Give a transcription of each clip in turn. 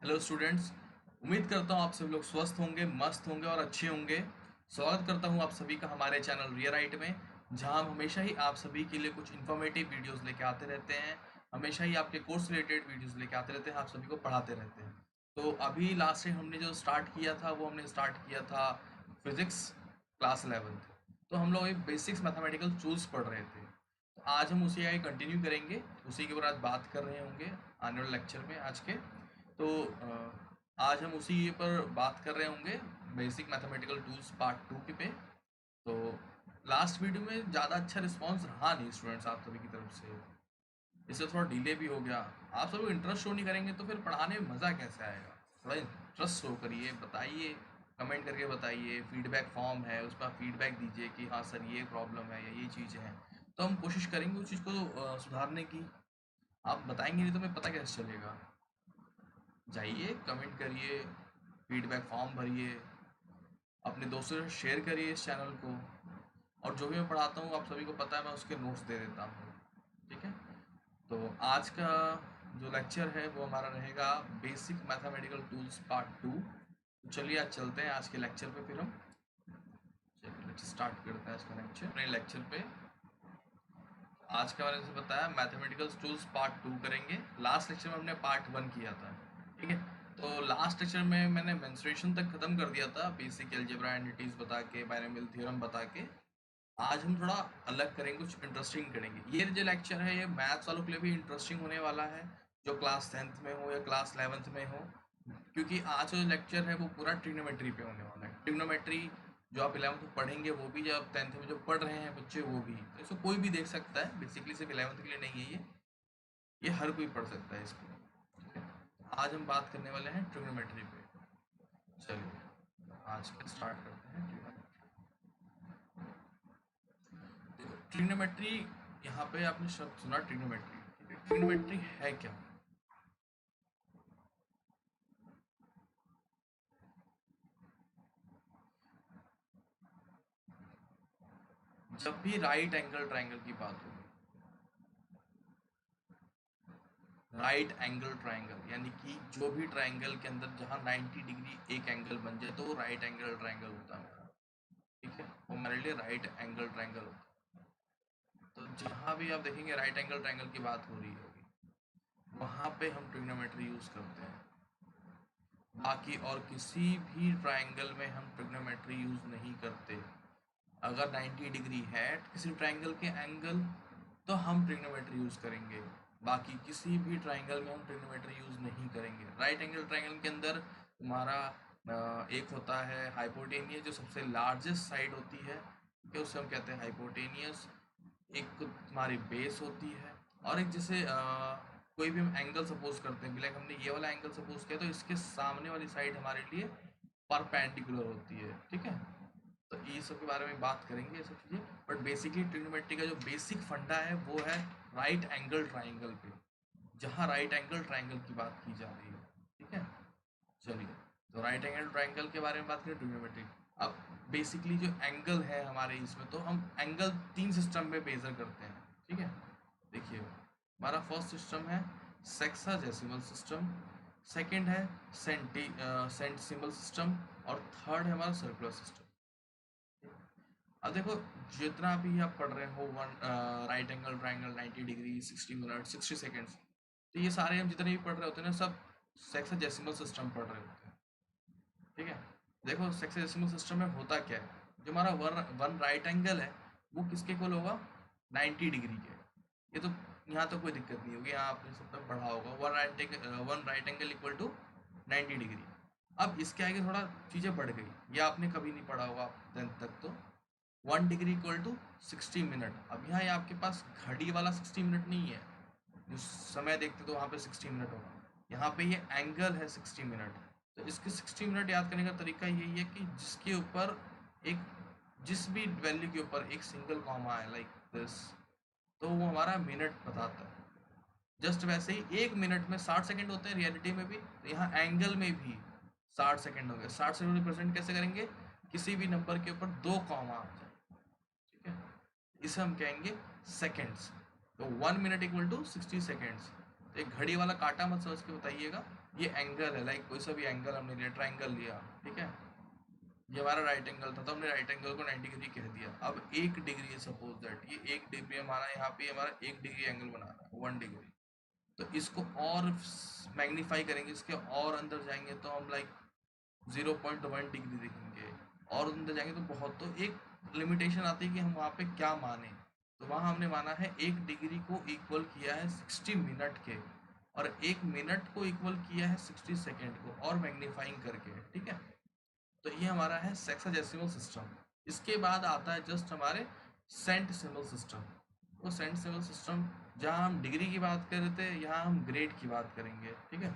Hello students. उम्मीद करता हूँ आप सभी लोग स्वस्थ होंगे, मस्त होंगे और अच्छे होंगे। स्वागत करता हूँ आप सभी का हमारे चैनल रियराइट में, जहाँ हम हमेशा ही आप सभी के लिए कुछ इन्फॉर्मेटिव वीडियोस लेके आते रहते हैं। हमेशा ही आपके कोर्स रिलेटेड वीडियोस लेके आते रहते हैं, आप सभी को पढ़ाते रहते हैं। तो अभी लास्ट टाइम हमने जो स्टार्ट किया था वो हमने स्टार्ट किया था फिजिक्स क्लास 11th। तो हम लोग एक बेसिक्स मैथमेटिकल टूल्स पढ़ रहे थे। तो आज हम उसी आगे कंटिन्यू करेंगे, उसी के ऊपर आज बात कर रहे होंगे आने वाले लेक्चर में आज के। तो आज हम उसी पर बात कर रहे होंगे, बेसिक मैथमेटिकल टूल्स पार्ट 2 के पे। तो लास्ट वीडियो में ज़्यादा अच्छा रिस्पांस रहा नहीं स्टूडेंट्स आप सभी की तरफ से, इससे थोड़ा डिले भी हो गया। आप सब लोग इंटरेस्ट शो नहीं करेंगे तो फिर पढ़ाने में मज़ा कैसे आएगा? थोड़ा इंटरेस्ट शो करिए, बताइए, कमेंट करके बताइए। फीडबैक फॉर्म है, उस पर फीडबैक दीजिए कि हाँ सर ये प्रॉब्लम है या ये चीज़ है। तो हम कोशिश करेंगे उस चीज़ को सुधारने की। आप बताएंगे नहीं तो हमें पता कैसे चलेगा? जाइए, कमेंट करिए, फीडबैक फॉर्म भरिए, अपने दोस्तों से शेयर करिए इस चैनल को। और जो भी मैं पढ़ाता हूँ आप सभी को पता है, मैं उसके नोट्स दे देता हूँ। ठीक है। तो आज का जो लेक्चर है वो हमारा रहेगा बेसिक मैथमेटिकल टूल्स पार्ट 2। तो चलिए आज चलते हैं आज के लेक्चर पे। फिर हम चलिए लेक्चर स्टार्ट करते हैं आज का लेक्चर। अपने लेक्चर पे आज का मैंने जैसे बताया मैथमेटिकल टूल्स पार्ट 2 करेंगे। लास्ट लेक्चर में हमने पार्ट 1 किया था। ठीक है। तो लास्ट लेक्चर में मैंने मेंस्ट्रुएशन तक खत्म कर दिया था, बेसिक अलजेब्रा एंटिटीज बता के, बायनोमियल थ्योरम बता के। आज हम थोड़ा अलग करेंगे, कुछ इंटरेस्टिंग करेंगे। ये जो लेक्चर है ये मैथ्स वालों के लिए भी इंटरेस्टिंग होने वाला है, जो क्लास 10th में हो या क्लास 11th में हो। क्योंकि आज का जो लेक्चर है वो पूरा ट्रिग्नोमेट्री पे होने वाला है। ट्रिग्नोमेट्री जो आप 11th में पढ़ेंगे वो भी, जब 10th में जो पढ़ रहे हैं बच्चे वो भी, तो इसको कोई भी देख सकता है। बेसिकली सिर्फ 11th के लिए नहीं है ये हर कोई पढ़ सकता है इसको। ठीक है। आज हम बात करने वाले हैं ट्रिग्नोमेट्री पे। चलिए आज का स्टार्ट करते हैं। देखो ट्रिग्नोमेट्री, यहाँ पे आपने शब्द सुना ट्रिग्नोमेट्री। ठीक है, ट्रिग्नोमेट्री है क्या? जब भी राइट एंगल ट्रायंगल की बात हो, राइट एंगल ट्रायंगल यानी कि जो भी ट्रायंगल के अंदर जहाँ 90 डिग्री एक एंगल बन जाए तो वो राइट एंगल ट्रायंगल होता है। ठीक है, वो हमारे लिए राइट एंगल ट्रायंगल होता है। तो जहाँ भी आप देखेंगे राइट एंगल ट्रायंगल की बात हो रही होगी, वहाँ पे हम ट्रिग्नोमेट्री यूज करते हैं। बाकी और किसी भी ट्रायंगल में हम ट्रिग्नोमेट्री यूज नहीं करते। अगर 90 डिग्री है किसी ट्रायंगल के एंगल तो हम ट्रिग्नोमेट्री यूज करेंगे। बाकी किसी भी ट्रायंगल में हम ट्रिग्नोमेट्री यूज नहीं करेंगे। राइट एंगल ट्रायंगल के अंदर तुम्हारा एक होता है हाइपोटेनियस, जो सबसे लार्जेस्ट साइड होती है, ठीक है, उसे हम कहते हैं हाइपोटेनियस। एक तुम्हारी बेस होती है, और एक जैसे कोई भी हम एंगल सपोज करते हैं, लाइक हमने ये वाला एंगल सपोज किया तो इसके सामने वाली साइड हमारे लिए परपेंडिकुलर होती है। ठीक है। तो ये सब के बारे में बात करेंगे, ये सब चीज़ें। बट बेसिकली ट्रिग्नोमेट्री का जो बेसिक फंडा है वो है राइट एंगल ट्राइंगल पे, जहाँ राइट एंगल ट्राइंगल की बात की जा रही है। ठीक है। चलिए, तो राइट एंगल ट्राइंगल के बारे में बात करें ट्रिग्नोमेट्री। अब बेसिकली जो एंगल है हमारे इसमें, तो हम एंगल 3 सिस्टम में मेजर करते हैं। ठीक है। देखिए, हमारा फर्स्ट सिस्टम है सेक्साडेसिमल सिस्टम, सेकंड है सेंटिसिमल सिस्टम, और थर्ड है हमारा सर्कुलर सिस्टम। अब देखो, जितना भी आप पढ़ रहे हो one right angle triangle 90 degree 60 minute 60 seconds, तो ये सारे हम जितने भी पढ़ रहे होते हैं ना, सब सेक्साडेसिमल सिस्टम पढ़ रहे होते हैं। ठीक है। देखो सेक्साडेसिमल सिस्टम में होता क्या है, जो हमारा वन वन राइट एंगल है वो किसके इक्वल होगा? 90 डिग्री के। ये तो यहाँ तो कोई दिक्कत नहीं होगी, यहाँ आपने सब तक पढ़ा होगा one right angle equal to 90 degree. अब इसके आगे थोड़ा चीज़ें बढ़ गई, ये आपने कभी नहीं पढ़ा होगा 10th तक। तो 1 डिग्री इक्वल टू 60 मिनट। अब यहाँ ये आपके पास घड़ी वाला 60 मिनट नहीं है, जो समय देखते तो वहाँ पे 60 मिनट होगा। यहाँ पे ये एंगल है 60 मिनट। तो इसके 60 मिनट याद करने का तरीका यही है कि जिसके ऊपर एक, जिस भी वैल्यू के ऊपर एक सिंगल कॉमा है लाइक दिस, तो वो हमारा मिनट बताता है। जस्ट वैसे ही 1 मिनट में 60 सेकंड होते हैं रियलिटी में भी, तो यहाँ एंगल में भी 60 सेकंड होंगे। 60 सेकंड रिप्रेजेंट कैसे करेंगे? किसी भी नंबर के ऊपर 2 कॉमा आ जाए। ठीक है। इसे हम कहेंगे सेकेंड्स। तो 1 मिनट इक्वल टू 60 सेकेंड्स। तो एक घड़ी वाला कांटा मत समझ के बताइएगा, ये एंगल है, लाइक कोई सा भी एंगल हमने लिया, ट्राइंगल लिया, ठीक है, ये हमारा राइट एंगल था तो हमने राइट एंगल को 90 डिग्री कह दिया। अब 1 डिग्री है, सपोज दैट ये 1 डिग्री हमारा, यहाँ पे हमारा 1 डिग्री एंगल बना रहा है, 1 डिग्री। तो इसको और मैग्नीफाई करेंगे, इसके और अंदर जाएंगे तो हम लाइक 0.1 डिग्री देखेंगे, और अंदर जाएंगे तो बहुत, तो एक लिमिटेशन आती है कि हम वहाँ पे क्या माने। तो वहाँ हमने माना है 1 डिग्री को इक्वल किया है 60 मिनट के, और 1 मिनट को इक्वल किया है 60 सेकेंड को, और मैग्नीफाइंग करके, ठीक है। तो ये हमारा है सेक्साडेसिमल सिस्टम। इसके बाद आता है जस्ट हमारे सेंटिसिमल सिस्टम। वो सेंटिसिमल सिस्टम जहाँ हम डिग्री की बात कर रहे थे, यहाँ हम ग्रेड की बात करेंगे, ठीक है।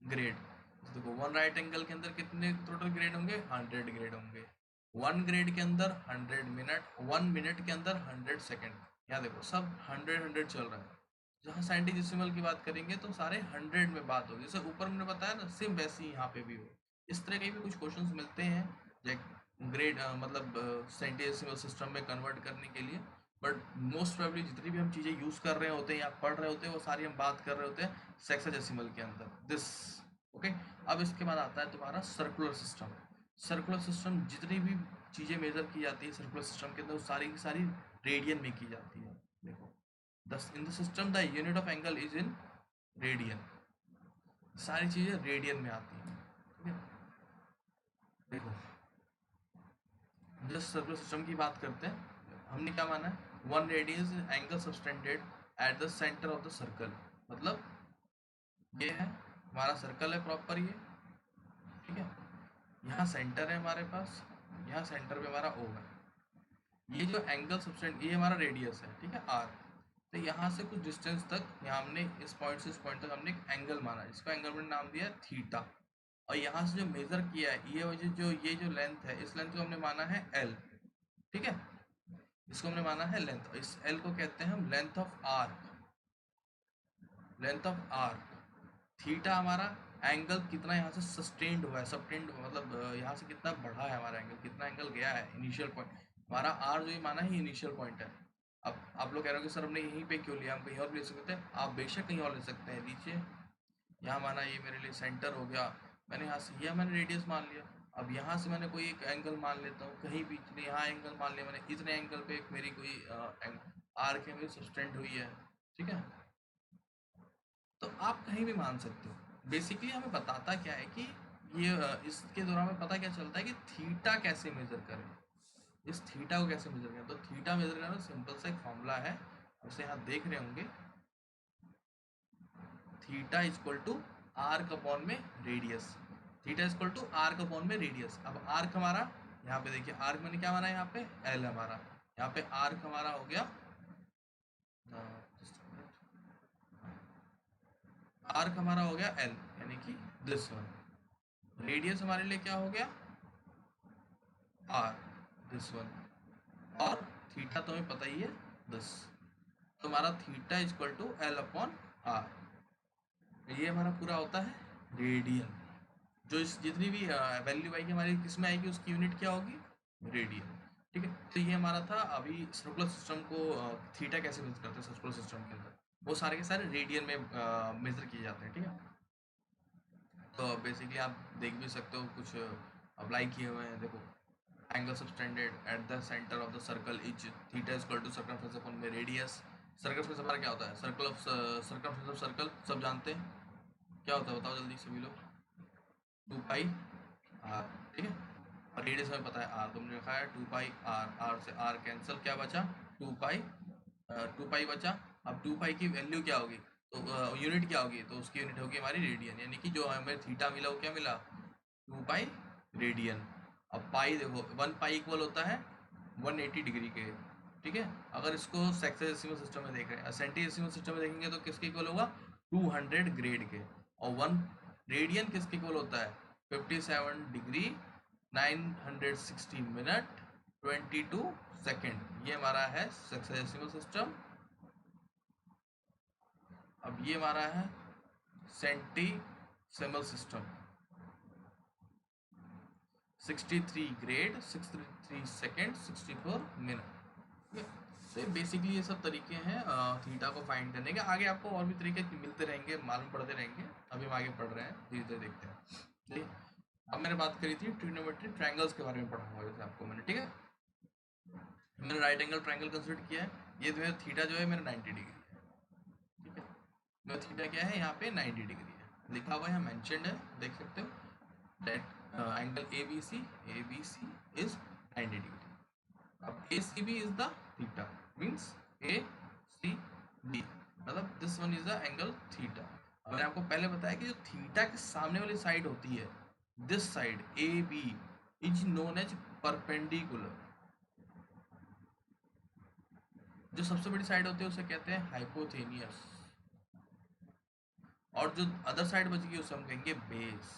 ग्रेड, देखो 1 राइट एंगल के अंदर कितने टोटल ग्रेड होंगे, 100 ग्रेड होंगे। 1 ग्रेड के अंदर 100 मिनट, 1 मिनट के अंदर 100 सेकेंड। यहाँ देखो सब 100 चल रहा है। जहाँ सेंटिसिमल की बात करेंगे तो सारे 100 में बात होगी, जैसे ऊपर हमने बताया ना, सेम वैसे ही यहाँ पे भी हो। इस तरह के भी कुछ क्वेश्चंस मिलते हैं ग्रेड मतलब सेंटिसिमल सिस्टम में कन्वर्ट करने के लिए। बट मोस्ट प्रोबेबली जितनी भी हम चीज़ें यूज़ कर रहे होते हैं या पढ़ रहे होते हैं, वो सारी हम बात कर रहे होते हैं सेक्साडेसिमल के अंदर, दिस, ओके। अब इसके बाद आता है तुम्हारा सर्कुलर सिस्टम। सर्कुलर सिस्टम जितनी भी चीज़ें मेजर की जाती है सर्कुलर सिस्टम के अंदर, वो सारी की सारी रेडियन में की जाती है। देखो, in the system the unit of angle is in radian, सारी चीज़ें रेडियन में आती हैं, ठीक है। देखो, जस्ट सर्कुलर सिस्टम की बात करते हैं, हमने क्या माना है, 1 radius angle subtended at the centre of the circle. मतलब ये है हमारा सर्कल है प्रॉपर, ये, ठीक है। यहाँ सेंटर है हमारे पास, यहाँ सेंटर पे हमारा ओ है। ये जो एंगल सबटेंड, ये हमारा रेडियस है, ठीक है, आर। तो यहाँ से कुछ डिस्टेंस तक, यहाँ हमने इस पॉइंट से इस पॉइंट तक हमने एक एंगल माना, इसका एंगल हमने नाम दिया थीटा। और यहाँ से जो मेजर किया है, ये जो लेंथ है, इस लेंथ को हमने माना है एल, ठीक है। इसको हमने माना है लेंथ, इस एल को कहते हैं हम length of arc, length of arc. Theta हमारा एंगल कितना यहाँ से सस्टेन्ड हुआ है, सबटेंड मतलब यहाँ से कितना बढ़ा है हमारा एंगल, कितना एंगल गया है इनिशियल पॉइंट। हमारा आर जो ये माना है, इनिशियल पॉइंट है। अब आप लोग कह रहे हो कि सर हमने यहीं पे क्यों लिया, हम कहीं और भी ले सकते हैं। आप बेशक कहीं और ले सकते हैं, लीजिए। यहाँ माना ये मेरे लिए सेंटर हो गया, मैंने यहाँ से यह मैंने रेडियस मान लिया। अब यहाँ से मैंने कोई एक एंगल मान लेता हूँ कहीं भी, यहाँ एंगल मान लिया मैंने, इतने एंगल पे एक मेरी कोई आर्क है, मेरी सस्टेंड हुई है, ठीक है। तो आप कहीं भी मान सकते हो। बेसिकली हमें बताता क्या है कि ये इसके दौरान हमें पता क्या चलता है कि थीटा कैसे मेजर करें, इस थीटा को कैसे मेजर करें। तो थीटा मेजर करना सिंपल सा एक फॉर्मूला है, उसे यहाँ देख रहे होंगे, theta equal to arc upon में radius, theta equal to arc upon में रेडियस। अब आर्क हमारा यहाँ पे देखिए, आर्क मैंने क्या माना है, यहाँ पे एल हमारा, यहाँ पे आर्क हमारा हो गया, आर्क हमारा हो गया एल, यानी कि दिस वन। रेडियस हमारे लिए क्या हो गया, आर, दिस वन। और थीटा तो हमें पता ही है 10, तो हमारा theta equal to L upon R. ये हमारा पूरा होता है रेडियन। जो इस जितनी भी वैल्यू आएगी हमारी किस में आएगी, उसकी यूनिट क्या होगी, रेडियन, ठीक है। तो ये हमारा था अभी सर्कुलर सिस्टम को थीटा कैसे मेजर करते हैं सर्कुलर सिस्टम के अंदर, वो सारे के सारे रेडियन में मेजर किए जाते हैं, ठीक है। तो बेसिकली आप देख भी सकते हो, कुछ अप्लाई किए हुए हैं, देखो, angle subtended at the centre of the circle is theta is equal to circumference upon में रेडियस। सर्कमफ्रेंस हमारा क्या होता है, सर्कमफ्रेंस ऑफ सर्कल सब जानते हैं क्या होता है, बताओ जल्दी सभी लोग, 2 पाई आर, ठीक है। और रेडियस हमें पता है आर, तुमने लिखा है 2 पाई आर, आर से आर कैंसिल, क्या बचा 2 पाई, 2 पाई बचा। अब 2 पाई की वैल्यू क्या होगी, तो यूनिट क्या होगी, तो उसकी यूनिट होगी हमारी रेडियन, यानी कि जो हमें थीटा मिला वो क्या मिला, 2 पाई रेडियन। अब पाई देखो, 1 पाई इक्वल होता है 180 डिग्री के, ठीक है। अगर इसको सेक्साडेसिमल सिस्टम में देख रहे हैं, सेंटीडेसिमल सिस्टम में देखेंगे तो किसके इक्वल होगा, 200 ग्रेड के। और 1 रेडियन किसके इक्वल होता है, 57 डिग्री 960 मिनट 22 सेकेंड। ये हमारा है सेक्साडेसिमल सिस्टम। अब ये हमारा है सेंटीसिमल सिस्टम, 63 ग्रेड 63 सेकेंड 64 मिनट, तो बेसिकली ये सब तरीके हैं थीटा को फाइंड करने के। आगे आपको और भी तरीके मिलते रहेंगे, मालूम पड़ते रहेंगे, अभी हम आगे पढ़ रहे हैं, धीरे धीरे देखते हैं। चलिए, अब मैंने बात करी थी ट्रिग्नोमेट्री ट्रायंगल्स के बारे में पढ़ाऊंगा जैसे आपको मैंने, ठीक है। मैंने राइट एंगल ट्रायंगल कंसिडर किया है, ये जो है थीटा जो है मेरा 90 डिग्री है, ठीक है। मेरा थीटा क्या है यहाँ पे 90 डिग्री है, लिखा हुआ है, मेंशन्ड है, देख सकते हो। That angle ABC is 90 degree. अब ACB is the theta, means ACB मतलब this one is the angle theta. अब मैंने आपको पहले बताया कि जो थीटा के सामने वाली साइड होती है, this side AB is known as perpendicular. जो सबसे बड़ी साइड होती है उसे कहते हैं हाइपोथेनियस, और जो अदर साइड बचेगी उसे हम कहेंगे बेस।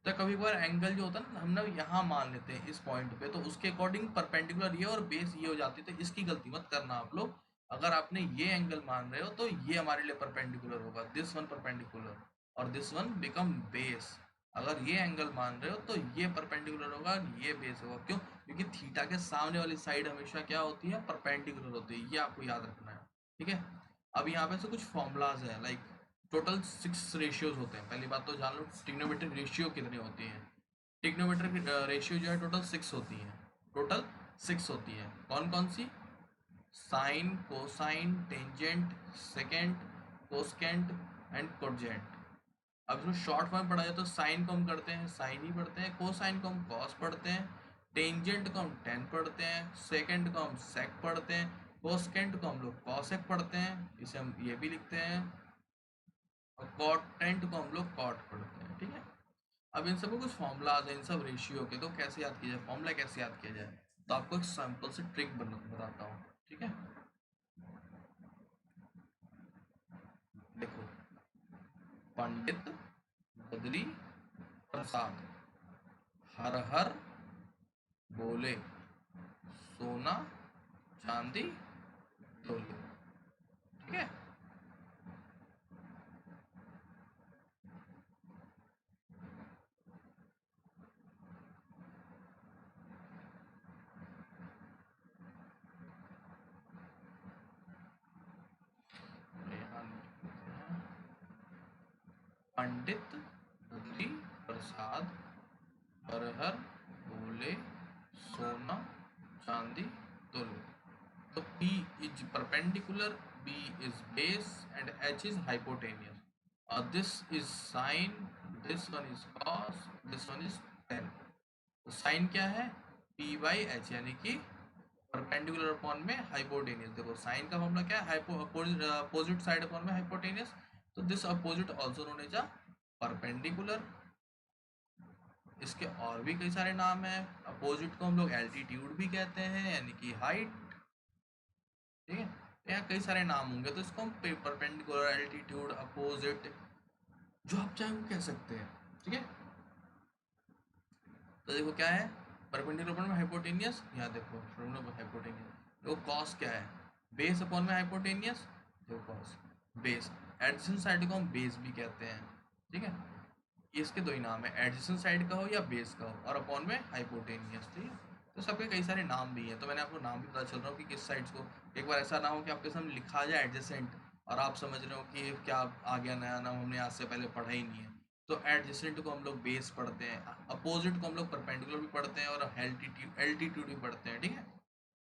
तो कभी कभार एंगल जो होता है ना, हम ना यहाँ मान लेते हैं इस पॉइंट पे, तो उसके अकॉर्डिंग परपेंडिकुलर ये और बेस ये हो जाती है। तो इसकी गलती मत करना आप लोग। अगर आपने ये एंगल मान रहे हो तो ये हमारे लिए परपेंडिकुलर होगा, दिस वन परपेंडिकुलर, और दिस वन बिकम बेस। अगर ये एंगल मान रहे हो तो ये परपेंडिकुलर होगा, ये बेस होगा। क्यों? क्योंकि थीटा के सामने वाली साइड हमेशा क्या होती है? परपेंडिकुलर होती है। ये आपको याद रखना है, ठीक है। अब यहाँ पे से कुछ फॉर्मूलाज है, लाइक टोटल 6 रेशियोज होते हैं। पहली बात तो जान लो ट्रिग्नोमेट्रिक रेशियो कितनी होती है। ट्रिग्नोमेट्रिक रेशियो जो है टोटल 6 होती है, टोटल 6 होती है। कौन कौन सी? Sine, cosine, tangent, secant, cosecant and cotangent. अब इसमें शॉर्ट फॉर्म पढ़ा जाए तो साइन को हम करते हैं साइन ही पढ़ते हैं, कोसाइन को हम कॉस पढ़ते हैं, टेंजेंट को हम टेन पढ़ते हैं, सेकेंड को हम सेक पढ़ते हैं, कोसकेंट को हम लोग कॉसेक पढ़ते हैं, इसे हम ये भी लिखते हैं, और कॉटेंट को हम लोग कॉट पढ़ते हैं, ठीक है। अब इन सब कुछ फॉर्मूलाज हैं इन सब रेशियो के, तो कैसे याद किया जाए, फॉर्मूला कैसे याद किया जाए, तो आपको एक सिंपल से ट्रिक बताता हूँ, ठीक है। देखो, पंडित बद्री प्रसाद हर हर बोले, सोना चांदी तोले, ठीक है। पंडित बद्री प्रसाद हर हर बोले, सोना चांदी तोले। तो P is perpendicular, B is base, and H is hypotenuse. This is sine, this one is cos, this one is tan. तो साइन क्या है? P by H, यानी कि परपेंडिकुलर अपॉन में हाइपोटेनियस। देखो साइन का फॉर्मूला क्या है? अपोजिट साइड अपॉन में हाइपोटेनियस। तो this opposite also known as a perpendicular. इसके और भी कई सारे नाम हैं। अपोजिट को हम लोग एल्टीट्यूड भी कहते हैं, यानी कि हाइट, ठीक है। यहाँ कई सारे नाम होंगे, तो इसको हम परपेंडिकुलर, एल्टीट्यूड, अपोजिट, जो आप चाहें वो कह सकते हैं, ठीक है। तो देखो क्या है परपेंडिकुलर अपॉन में हाइपोटेनियस, यहाँ देखो हाइपोटेनियस। देखो कॉस क्या है? बेस अपॉन में हाइपोटेनियस, देखो कॉस बेस। एडजेसेंट साइड को हम बेस भी कहते हैं, ठीक है। इसके दो ही नाम है, एडजेसेंट साइड का हो या बेस का हो, और अपॉन में हाइपोटेनियस, ठीक है। तो सबके कई सारे नाम भी हैं, तो मैंने आपको नाम भी पता चल रहा हूँ कि किस साइड्स को। एक बार ऐसा ना हो कि आपके सामने लिखा आ जाए एडजेसेंट और आप समझ रहे हो कि क्या आ गया नया नाम, हमने आज से पहले पढ़ा ही नहीं है। तो एडजेसेंट को हम लोग बेस पढ़ते हैं, अपोजिट को हम लोग परपेंडिकुलर भी पढ़ते हैं, और एल्टीट्यूड भी पढ़ते हैं, ठीक है।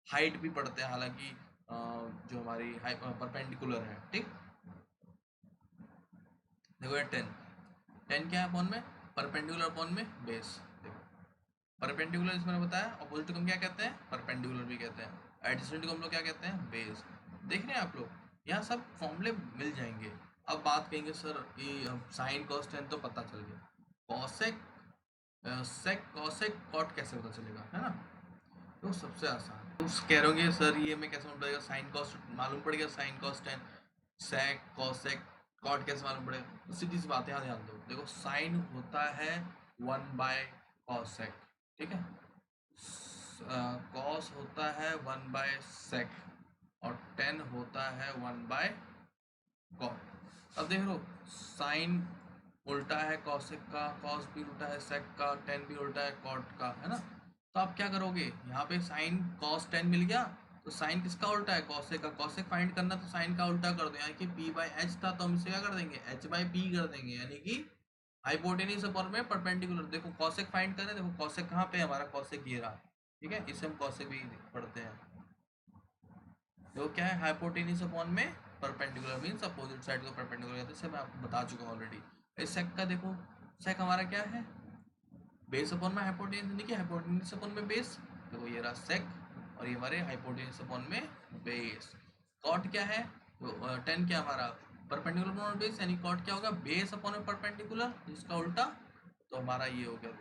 हाइट भी पढ़ते हैं, हालांकि जो हमारी परपेंडिकुलर है, ठीक। देखो ये 10 क्या है अपॉन में? परपेंडिकुलर अपॉन में बेस। देखो परपेंडिकुलर इसमें मैंने बताया, अपोजिट को हम क्या कहते हैं? परपेंडिकुलर भी कहते हैं। एडजेसेंट को हम लोग क्या कहते हैं? बेस। देख रहे हैं आप लोग, यहाँ सब फॉर्मूले मिल जाएंगे। अब बात करेंगे सर कि साइन कॉस टेन तो पता चल गया, कॉसेक सेक कॉसेक कॉट कैसे पता चलेगा, है ना। तो सबसे आसान तो कह रहे होंगे सर ये मैं कैसे मालूम पड़ेगा? साइन कॉस मालूम पड़ेगा, sine cos tan, sec cosec cot कैसे मालूम पड़ेगा? तो सीधी सी बात है, ध्यान दो। देखो साइन होता है 1/cosec, ठीक है। कॉस होता है 1/sec, और टेन होता है 1/cot। अब देख लो साइन उल्टा है कॉसेक का, कॉस भी उल्टा है सेक का, टेन भी उल्टा है कॉट का, है ना। तो आप क्या करोगे? यहाँ पे साइन कॉस टेन मिल गया, तो साइन किसका उल्टा है? कॉसेक का। कॉसेक फाइंड करना तो साइन का उल्टा कर दो, यानी कि p बाई एच था तो हम इसे क्या कर देंगे, h बाई p कर देंगे, यानी कि हाइपोटेन्यूज अपॉन में परपेंडिकुलर। देखो कॉसेक फाइंड करें, देखो कॉसेक कहाँ पे है हमारा, कॉसेक ये रहा, ठीक है, इसे हम कॉसेक भी पढ़ते हैं। देखो क्या है, हाइपोटेन्यूज अपॉन में परपेंडिकुलर मींस अपोजिट साइड को परपेंडिकुलर कहते हैं, मैं आपको बता चुका हूँ ऑलरेडी। इस सेक का देखो, सेक हमारा क्या है, बेस अपॉन में हाइपोटेन्यूज, यानी कि हाइपोटेन्यूज अपॉन में बेस। देखो ये रहा सेक, और ये हमारे हाइपोटेन्यूज अपॉन में बेस। कॉट क्या है, तो टेन क्या हमारा, परपेंडिकुलर अपॉन बेस, यानी कॉट क्या होगा, बेस अपॉन में परपेंडिकुलर, जिसका उल्टा, तो हमारा ये हो गया।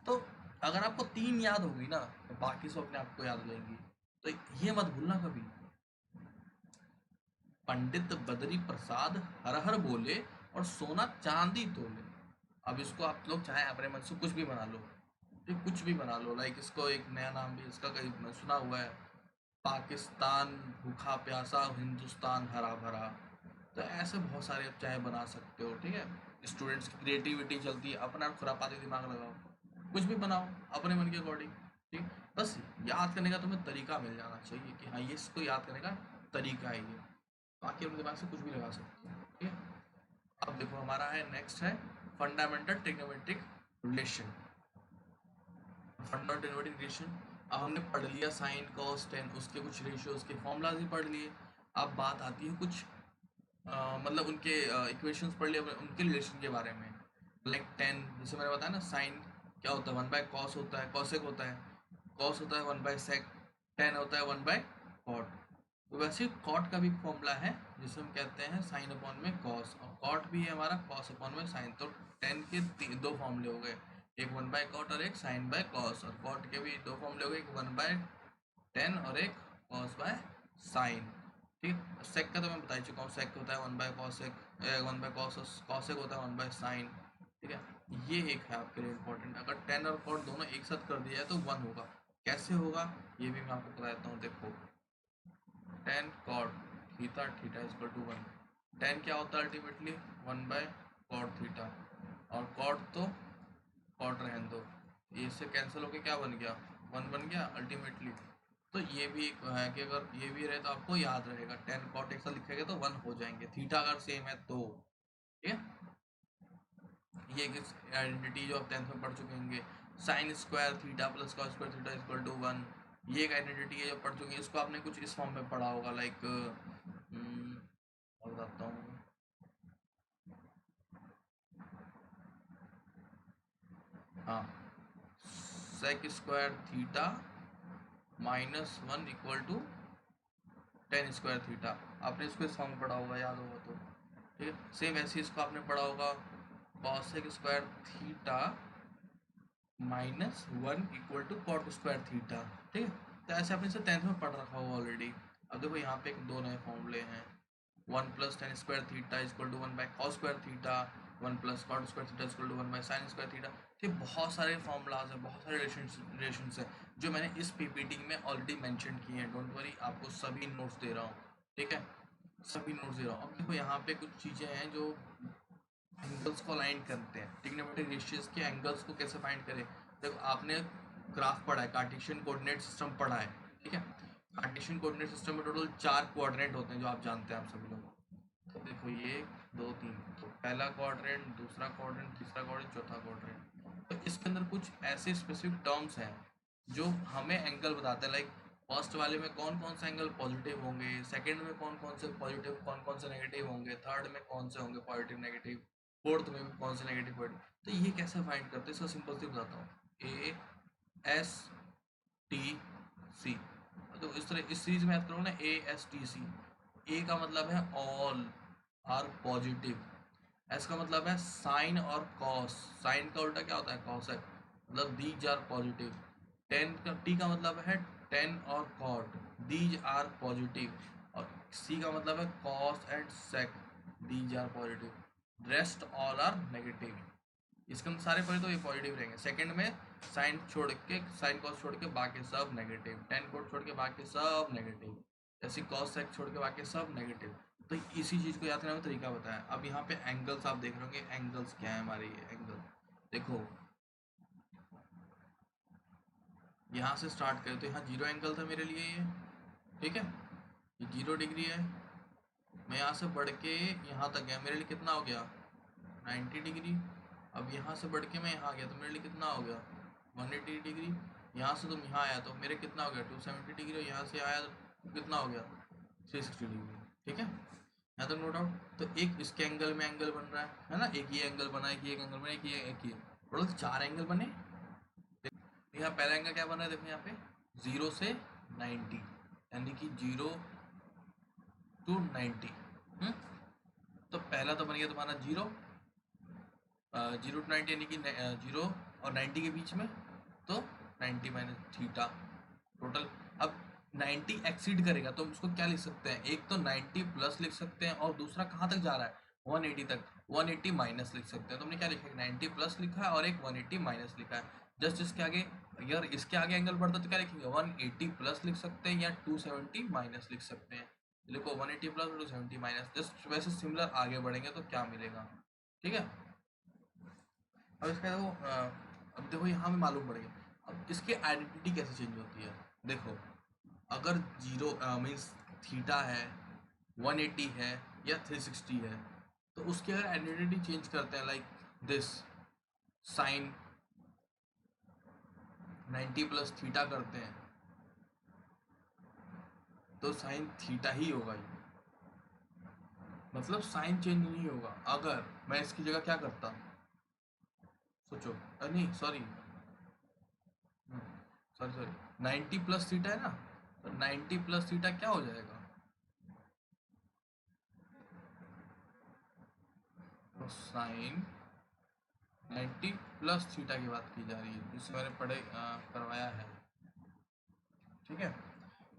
तो अगर आपको तीन याद होगी ना, तो बाकी सब अपने आपको याद रहेंगी। तो ये मत भूलना कभी, पंडित बद्री प्रसाद हर हर बोले और सोना चांदी तोले। अब इसको आप लोग चाहे अपने मन से कुछ भी बना लो, ये कुछ भी बना लो, लाइक इसको एक नया नाम भी इसका कहीं मैं सुना हुआ है, पाकिस्तान भूखा प्यासा, हिंदुस्तान हरा भरा। तो ऐसे बहुत सारे आप चाहे बना सकते हो, ठीक है। स्टूडेंट्स की क्रिएटिविटी चलती है, अपना खुरापाती दिमाग लगाओ, कुछ भी बनाओ अपने मन के अकॉर्डिंग, ठीक। बस याद करने का तुम्हें तरीका मिल जाना चाहिए कि हाँ ये इसको याद करने का तरीका है ये, बाकी अपने दिमाग से कुछ भी लगा सकते हो, ठीक है। अब देखो हमारा है नेक्स्ट है fundamental trigonometric relation. Fundamental trigonometric relation, अब हमने पढ़ लिया साइन कॉस टेन, उसके कुछ रेशियोज के फॉर्मूलाज भी पढ़ लिए। अब बात आती है कुछ मतलब उनके इक्वेशंस पढ़ लिए, उनके रिलेशन के बारे में। लाइक टेन, जैसे मैंने बताया ना, साइन क्या होता है, वन बाय कॉस होता है, कॉसेक होता है, कॉस होता है वन बाय सेक, टेन होता है वन बाय कॉट। तो वैसे कॉट का भी फॉर्मूला है, जिसे हम कहते हैं साइन अपॉन में कॉस, और कॉट भी है हमारा कॉस अपॉन में साइन। तो टेन के दो फॉर्मूले हो गए, एक वन बाय कॉट और एक साइन बाय कॉस, और कॉट के भी दो फॉर्मूले हो गए, एक वन बाय टेन और एक कॉस बाय साइन, ठीक है। सेक का तो मैं बता ही चुका हूँ, सेक होता है one by cosec, one by cos, cosec होता है वन बाय साइन, ठीक है। ये एक है आपके लिए इंपॉर्टेंट, अगर टेन और कॉट दोनों एक साथ कर दिया है तो वन होगा। कैसे होगा ये भी मैं आपको बता देता हूँ। देखो tan cot theta, theta is equal to one. Tan क्या होता है ultimately, one by cot theta, और कॉट तो कॉट रहने दो, ये इससे कैंसिल होके क्या बन गया, वन बन गया अल्टीमेटली। तो ये भी एक है कि अगर ये भी रहे तो आपको याद रहेगा, टेन कॉट एक साथ लिखेंगे तो वन हो जाएंगे, थीटा अगर सेम है तो, ठीक है। ये एक आइडेंटिटी जो आप टेंथ में पढ़ चुके होंगे, sine square theta plus cos square theta equal to one. ये एक आइडेंटिटी है जो पढ़ चुके हैं, इसको आपने कुछ इस फॉर्म में पढ़ा होगा, लाइक और बताता हूँ, हाँ, sec square theta minus one equal to tan square theta. आपने इसको इस फॉर्म में पढ़ा होगा, याद होगा तो, ठीक है। सेम ऐसे इसको आपने पढ़ा होगा, cosec square theta minus one equal to cot square theta, ठीक है। तो ऐसे आपने इसे टेंथ में पढ़ रखा होगा ऑलरेडी। अब देखो यहाँ पे एक दो नए फॉर्मूले हैं, one plus tan square theta equal to one by cos square theta, one plus cot square theta equal to one by sine square theta. तो बहुत सारे फॉर्मूलाज हैं, बहुत सारे रिलेशंस हैं जो मैंने इस पीपीटी में ऑलरेडी मेंशन किए हैं, डोंट वरी, आपको सभी नोट्स दे रहा हूँ, ठीक है, सभी नोट्स दे रहा हूँ। अब देखो यहाँ पे कुछ चीज़ें हैं जो एंगल्स को अलाइन करते हैं, ट्रिग्नोमेट्रिक रेशियोज के एंगल्स को कैसे फाइंड करें। देखो आपने ग्राफ पढ़ा है, कार्टेशियन कोऑर्डिनेट सिस्टम पढ़ा है, ठीक है। कार्टेशियन कोऑर्डिनेट सिस्टम में टोटल 4 कोऑर्डिनेट होते हैं जो आप जानते हैं, आप सभी लोग। तो देखो ये दो तीन, तो पहला क्वाड्रेंट, दूसरा क्वाड्रेंट, तीसरा क्वाड्रेंट, चौथा क्वाड्रेंट। तो इसके अंदर कुछ ऐसे स्पेसिफिक टर्म्स हैं जो हमें एंगल बताते हैं, लाइक फर्स्ट वाले में कौन कौन से एंगल पॉजिटिव होंगे, सेकंड में कौन कौन से पॉजिटिव कौन कौन से नेगेटिव होंगे, थर्ड में कौन से होंगे पॉजिटिव नेगेटिव, फोर्थ में भी कौन से नेगेटिव पॉजिटिव। तो ये कैसे फाइंड करते हैं, इसका सिंपल सी बताता हूँ, ए एस टी सी। तो इस तरह इस सीरीज में याद करो ना, ए एस टी सी। ए का मतलब है ऑल आर पॉजिटिव, एस का मतलब है साइन और कॉस, साइन का उल्टा क्या होता है, कॉस है, मतलब दीज आर पॉजिटिव। टेन का टी का मतलब है टेन और कॉट, दीज आर पॉजिटिव। और सी का मतलब है cos and sec, these are positive. Rest all are negative. इसके अंदर सारे पॉइंट तो ये पॉजिटिव रहेंगे। सेकंड में साइन छोड़ के, साइन कॉस छोड़ के बाकी सब नेगेटिव, टेन कोट छोड़ के बाकी सब नेगेटिव, ऐसी कॉस सेक छोड़ के बाकी सब नेगेटिव। तो इसी चीज़ को याद करने का तरीका बताया। अब यहाँ पे एंगल्स आप देख रहे होंगे, एंगल्स क्या है हमारे, ये एंगल देखो, यहाँ से स्टार्ट करें तो यहाँ 0 एंगल था मेरे लिए ये, ठीक है, ये 0 डिग्री है। मैं यहाँ से बढ़ के यहाँ तक गया, मेरे लिए कितना हो गया 90 डिग्री। अब यहाँ से बढ़ के मैं यहाँ गया तो मेरे लिए कितना हो गया 180 डिग्री। यहाँ से तुम यहाँ आया तो मेरे कितना हो गया 270 डिग्री, और यहाँ से आया तो कितना हो गया 360 डिग्री, ठीक है, यहाँ तक नो डाउट। तो एक इसके एंगल में एंगल बन रहा है ना, एक ये एंगल बना, एक ये एंगल बना, एक ये टोटल 4 एंगल बने। यहाँ पहला एंगल क्या बना है देखो यहाँ पे 0 से 90, यानी कि 0 to 90। तो पहला तो बन गया तुम्हारा 0 to 90, यानी कि 0 और 90 के बीच में, तो 90 माइनस थीटा टोटल। अब 90 एक्सीड करेगा तो उसको क्या लिख सकते हैं, एक तो 90 प्लस लिख सकते हैं और दूसरा कहाँ तक जा रहा है 180 तक, 180 माइनस लिख सकते हैं। तो हमने क्या लिखा है 90 प्लस लिखा है और एक 180 माइनस लिखा है। जस्ट इसके आगे अगर इसके आगे एंगल बढ़ता तो क्या लिखेंगे 180 प्लस लिख सकते हैं या 270 माइनस लिख सकते हैं। देखो 180 प्लस 270 माइनस, जस्ट वैसे सिमिलर आगे बढ़ेंगे तो क्या मिलेगा, ठीक है। अब इसका देखो अब देखो यहाँ में मालूम पड़ गया। अब इसकी आइडेंटिटी कैसे चेंज होती है, देखो अगर 0 मीन्स थीटा है 180 है या 360 है, तो उसकी अगर आइडेंटिटी चेंज करते हैं like this sine 90 plus theta करते हैं तो साइन थीटा ही होगा ये, मतलब साइन चेंज नहीं होगा। अगर मैं इसकी जगह क्या करता, सोचो, नहीं सॉरी 90 प्लस थीटा है ना, तो 90 प्लस थीटा क्या हो जाएगा, तो साइन 90 प्लस थीटा की बात की जा रही है जिसे मैंने करवाया है, ठीक है।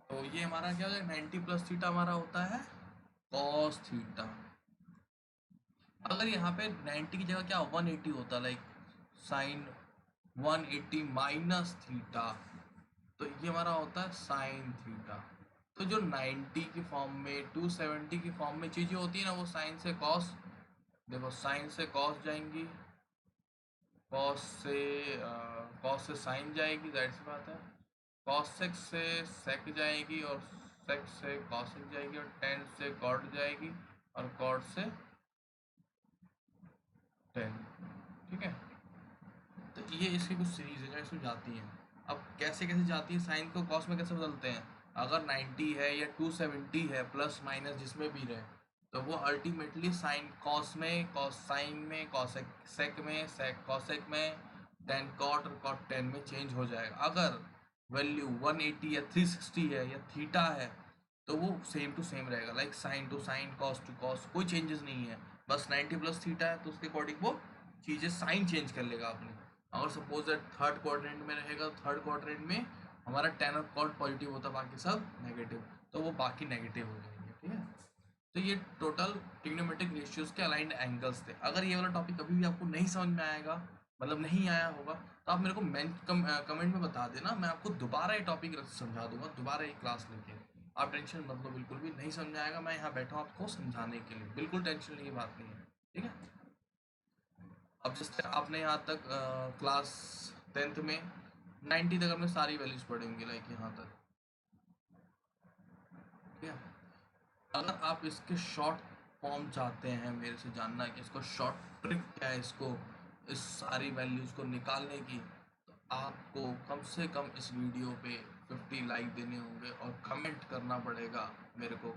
तो ये हमारा क्या हो जाएगा 90 प्लस थीटा हमारा होता है कॉस थीटा। अगर यहाँ पे 90 की जगह क्या 180 होता लाइक साइन 180 माइनस थीटा, तो ये हमारा होता है साइन थीटा। तो जो 90 की फॉर्म में 270 की फॉर्म में चीजें होती है ना, वो साइन से कॉस, देखो साइन से कॉस जाएंगी, कॉस से साइन जाएगी, जाहिर सी बात है, कॉसेक से सेक जाएगी और सेक से कॉसेक जाएगी और टेन से कॉट जाएगी और कॉट से टेन, ठीक है। तो ये इसकी कुछ सीरीज है जो इसमें जाती हैं। अब कैसे कैसे जाती है, साइन को कॉस में कैसे बदलते हैं, अगर 90 है या 270 है प्लस माइनस जिसमें भी रहे, तो वो अल्टीमेटली साइन कॉस में, कॉस साइन में, कॉसेक सेक में, सेक कॉसेक में, टेन कॉट और कॉट टेन में चेंज हो जाएगा। अगर वैल्यू 180 या 360 है या थीटा है तो वो सेम टू सेम रहेगा, like sine to sine, cos to cos, कोई चेंजेस नहीं है। बस 90 प्लस थीटा है तो उसके अकॉर्डिंग वो चीज़ें साइन चेंज कर लेगा अपनी। अगर सपोज दैट थर्ड क्वाड्रेंट में रहेगा तो थर्ड क्वाड्रेंट में हमारा टेन और कॉट पॉजिटिव होता है, बाकी सब नेगेटिव, तो वो बाकी नेगेटिव हो जाएंगे, ठीक है। तो ये टोटल ट्रिग्नोमेट्रिक रेशियोज के अलाइंड एंगल्स थे। अगर ये वाला टॉपिक कभी भी आपको नहीं समझ में आएगा, मतलब नहीं आया होगा, तो आप मेरे को कमेंट में बता देना, मैं आपको दोबारा ये टॉपिक समझा दूंगा, दोबारा ये क्लास लेके। आप टेंशन मत लो, बिल्कुल भी नहीं समझ आएगा, मैं यहाँ बैठा हूँ आपको समझाने के लिए, बिल्कुल टेंशन की बात नहीं है, ठीक है। अब जैसे आपने यहाँ तक क्लास 10th में 90 तक हमने सारी वैल्यूज पढ़ी होंगी लाइक यहाँ तक, ठीक है। अगर आप इसके शॉर्ट फॉर्म चाहते हैं मेरे से जानना है कि इसको शॉर्ट ट्रिक क्या है, इसको इस सारी वैल्यूज को निकालने की, तो आपको कम से कम इस वीडियो पे 50 लाइक देने होंगे और कमेंट करना पड़ेगा मेरे को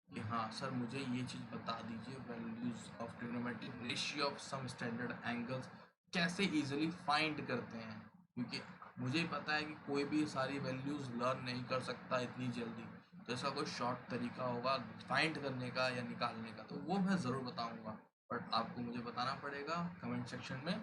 कि हाँ सर मुझे ये चीज़ बता दीजिए, values of trigonometric ratio of some standard angles कैसे इजीली फाइंड करते हैं, क्योंकि मुझे पता है कि कोई भी सारी वैल्यूज लर्न नहीं कर सकता इतनी जल्दी, तो इसका कोई शॉर्ट तरीका होगा फाइंड करने का या निकालने का, तो वो मैं ज़रूर बताऊंगा। बट आपको मुझे बताना पड़ेगा कमेंट सेक्शन में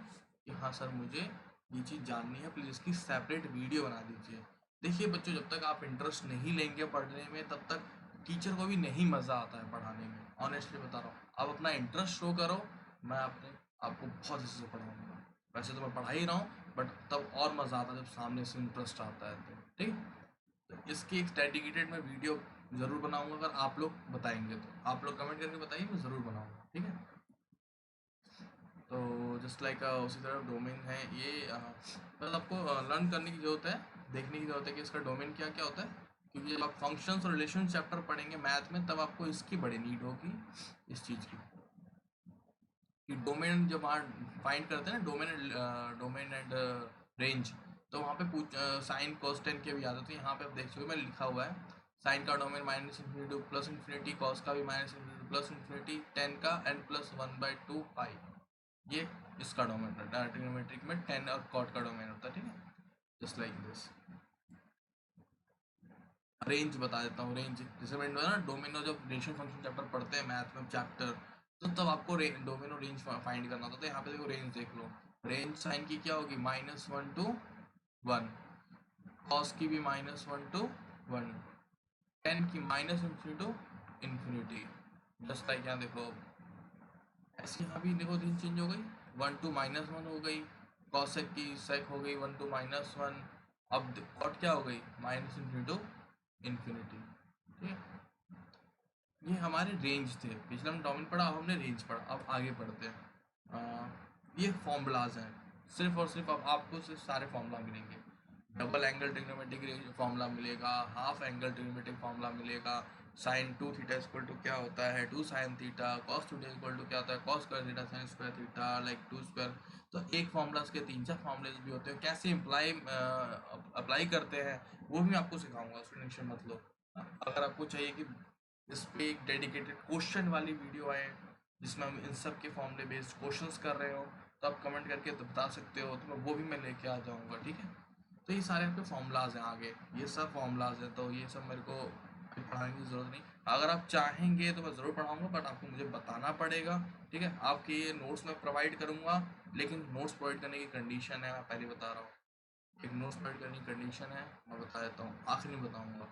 कि हाँ सर मुझे ये चीज़ जाननी है, प्लीज़ इसकी सेपरेट वीडियो बना दीजिए। देखिए बच्चों, जब तक आप इंटरेस्ट नहीं लेंगे पढ़ने में तब तक टीचर को भी नहीं मज़ा आता है पढ़ाने में, ऑनेस्टली बता रहा हूँ। आप अपना इंटरेस्ट शो करो, मैं आपको बहुत अच्छे से पढ़ाऊँगा। वैसे तो मैं पढ़ा ही रहा हूँ, बट तब और मज़ा आता है जब सामने से इंटरेस्ट आता है, तो ठीक। तो इसकी एक डेडिकेटेड मैं वीडियो ज़रूर बनाऊंगा, अगर आप लोग बताएंगे तो। आप लोग कमेंट करके बताइए, मैं ज़रूर बनाऊंगा, ठीक है। तो जस्ट लाइक उसी तरह डोमेन है ये, मतलब आपको लर्न करने की ज़रूरत है। देखने की जरूरत है कि इसका डोमेन क्या क्या होता है, क्योंकि जब आप फंक्शंस और रिलेशन चैप्टर पढ़ेंगे मैथ में तब आपको इसकी बड़ी नीड होगी, इस चीज़ की कि डोमेन जब वहाँ फाइंड करते हैं ना, डोमेन एंड रेंज, तो वहाँ पे पूछ साइन कॉस टेन के भी आ जाते हैं। यहाँ पे आप देख चुके मैं लिखा हुआ है साइन का domain minus infinity two plus infinity, cos का भी minus infinity plus infinity, ten का n प्लस 1/2 पाई, ये इसका डोमेन है। ट्रिग्नोमेट्रिक में टेन और कॉट का डोमेन होता है, ठीक है, जस्ट लाइक दिस। रेंज बता देता हूँ, रेंज जैसे मैंने ना डोमेन और जब रिलेशन फंक्शन चैप्टर पढ़ते हैं मैथ में चैप्टर, तो तब आपको डोमेन और रेंज फाइंड करना होता है। तो यहाँ पे देखो रेंज देख लो, रेंज साइन की क्या होगी -1 to 1, कॉस की भी -1 to 1, टेन की -∞ to इन्फिनिटी, जस्ट लाइक यहाँ देखो ऐसे यहाँ भी देखो रेंज चेंज हो गई, 1 to -1 हो गई, कॉसेक की सेक हो गई 1 to -1, अब कॉट क्या हो गई -∞ to इन्फिनिटी, ठीक है। ये हमारे रेंज थे, पिछले हम डोमेन पढ़ा, अब हमने रेंज पढ़ा, अब आगे पढ़ते हैं। ये फॉर्मूलाज हैं, सिर्फ और सिर्फ अब आपको सिर्फ सारे फॉर्मूला मिलेंगे। डबल एंगल ट्रिग्नोमेट्रिक फॉर्मूला मिलेगा, हाफ एंगल ट्रिग्नोमेट्रिक फॉर्मूला मिलेगा, साइन 2 थीटा इक्वल टू क्या होता है 2 sine theta, cos theta equal to क्या होता है cos square theta sine square theta, like 2 square. तो एक फॉर्मूलाज के 3-4 फॉर्मूलेज भी होते हैं, कैसे अप्लाई करते हैं वो भी मैं आपको सिखाऊंगा, उसकी टेंशन मत लो। अगर आपको चाहिए कि इस पे एक डेडिकेटेड क्वेश्चन वाली वीडियो आए जिसमें हम इन सब के फॉर्मूले बेस्ड क्वेश्चंस कर रहे हो, तो आप कमेंट करके तो बता सकते हो, तो वो भी मैं लेके आ जाऊंगा, ठीक है। तो ये सारे आपके फॉर्मूलाज हैं, आगे ये सब फॉर्मूलाज हैं, तो ये सब मेरे को पढ़ाने की ज़रूरत नहीं। अगर आप चाहेंगे तो मैं ज़रूर पढ़ाऊंगा, बट आपको मुझे बताना पड़ेगा, ठीक है। आपके ये नोट्स मैं प्रोवाइड करूंगा, लेकिन नोट्स प्रोवाइड करने की कंडीशन है, मैं पहले बता रहा हूँ, एक नोट्स प्रोवाइड करने की कंडीशन है, मैं बता देता हूँ, आखिरी में बताऊँगा।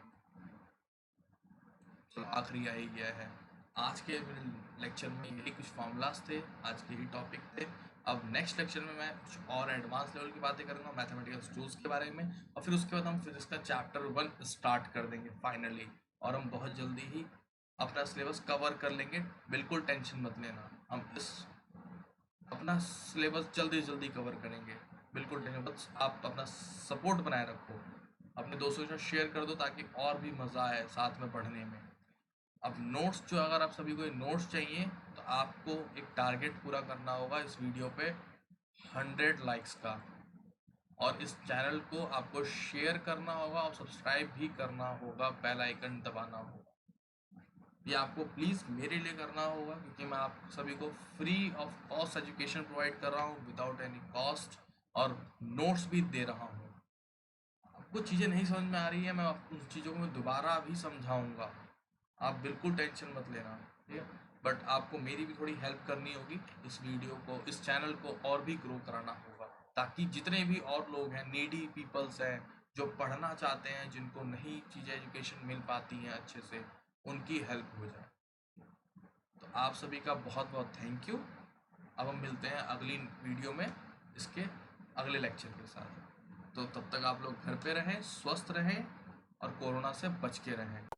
चलो आखिरी आ ही गया है। आज के लेक्चर में यही कुछ फॉर्मूलाज थे, आज के ही टॉपिक थे। अब नेक्स्ट लेक्चर में मैं कुछ और एडवांस लेवल की बातें करूँगा, मैथमेटिकल टूल्स के बारे में, और फिर उसके बाद हम फिजिक्स का चैप्टर 1 स्टार्ट कर देंगे फाइनली, और हम बहुत जल्दी ही अपना सिलेबस कवर कर लेंगे, बिल्कुल टेंशन मत लेना, हम इस अपना सिलेबस जल्दी जल्दी कवर करेंगे, बिल्कुल टेंशन, बस आप अपना सपोर्ट बनाए रखो, अपने दोस्तों के साथ शेयर कर दो ताकि और भी मज़ा आए साथ में पढ़ने में। अब नोट्स जो, अगर आप सभी को नोट्स चाहिए तो आपको एक टारगेट पूरा करना होगा इस वीडियो पे 100 लाइक्स का, और इस चैनल को आपको शेयर करना होगा और सब्सक्राइब भी करना होगा, बेल आइकन दबाना होगा। ये आपको प्लीज़ मेरे लिए करना होगा, क्योंकि मैं आप सभी को free of cost education provide कर रहा हूँ, विदाउट एनी कॉस्ट, और नोट्स भी दे रहा हूँ। कुछ चीज़ें नहीं समझ में आ रही है, मैं उन चीज़ों को मैं दोबारा भी समझाऊंगा, आप बिल्कुल टेंशन मत लेना, ठीक है। बट आपको मेरी भी थोड़ी हेल्प करनी होगी, इस वीडियो को, इस चैनल को और भी ग्रो कराना होगा, ताकि जितने भी और लोग हैं, नीडी पीपल्स हैं, जो पढ़ना चाहते हैं, जिनको नहीं चीज़ें एजुकेशन मिल पाती हैं अच्छे से, उनकी हेल्प हो जाए। तो आप सभी का बहुत बहुत थैंक यू। अब हम मिलते हैं अगली वीडियो में इसके अगले लेक्चर के साथ। तो तब तक आप लोग घर पे रहें, स्वस्थ रहें और कोरोना से बच के रहें।